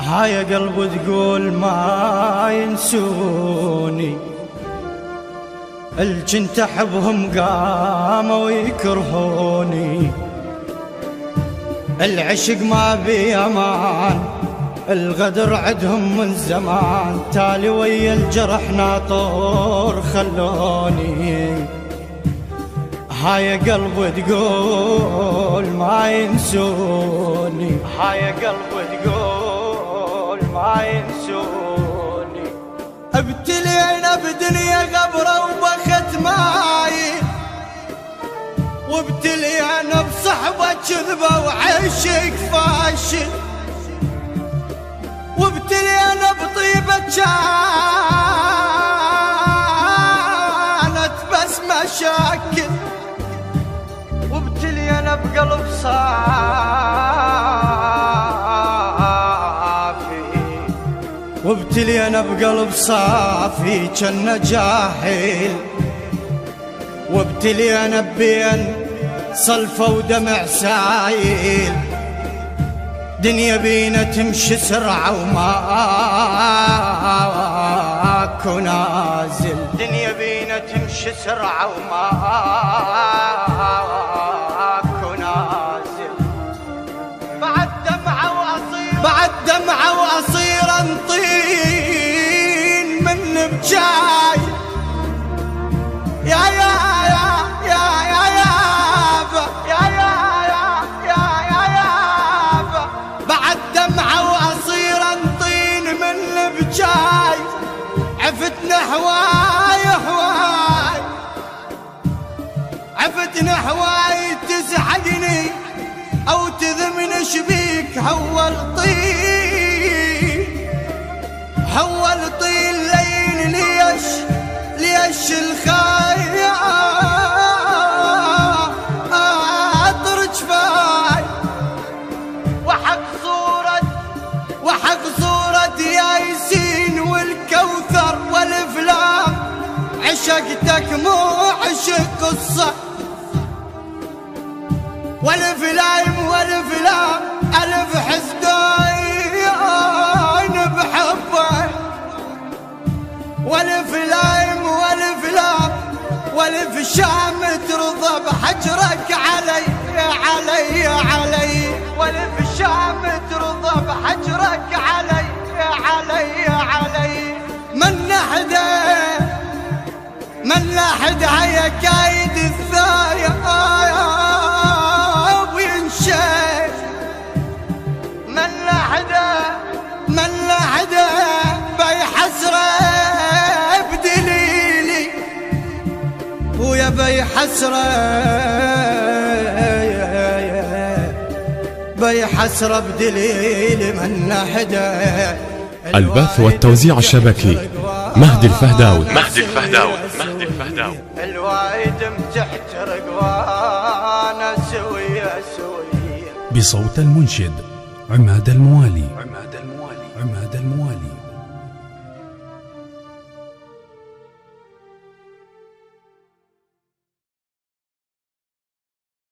هاي قلب تقول ما ينسوني، الجنت احبهم قاموا يكرهوني، العشق ما بي امان، الغدر عدهم من زمان، تالي ويا الجرح ناطور خلوني. هاي قلب تقول ما ينسوني، هاي قلب تقول ما ينسوني، ابتلينا بدنيا غبرة وبخت ماي، وابتلينا بصحبة كذبة وعشق فاشل، وابتلينا بطيبة كانت بس مشاكل، وابتلينا بقلب صافي، وابتلينا بقلب صافي كنا جاهل، وابتلينا بين صلفة ودمع سايل، دنيا بينا تمشي سرعة وماكو نازل، دنيا بينا تمشي سرعة وماكو نازل، بعد دمعة وأصير، بعد دمعة وأصير انطين من بجاي، يا يا يا يا يا يابا يا يا يا يا يابا، بعد دمعة وأصير انطين من بجاي، عفتنا هواي هواي، عفتنا هواي تزحقني أو تذمن شبيك، هول طين هول طين لين ليش ليش الخاطر جفاي، وحق صورة ياسين والكوثر والافلام، عشقتك مو عشق قصة، والافلام الف حسدين بحبك، والافلام والف شام ترضى بحجرك علي علي علي، والف شام ترضى بحجرك علي علي علي، من لحدا يا كايد الثايب وينشاف، من لحدا بيحسره بدليلي، ويا بيحسره بيحسره بدليلي، من لحدا. البث والتوزيع الشبكي مهدي الفهداوي. الوايد متحترق وانا سوية بصوت المنشد عماد الموالي.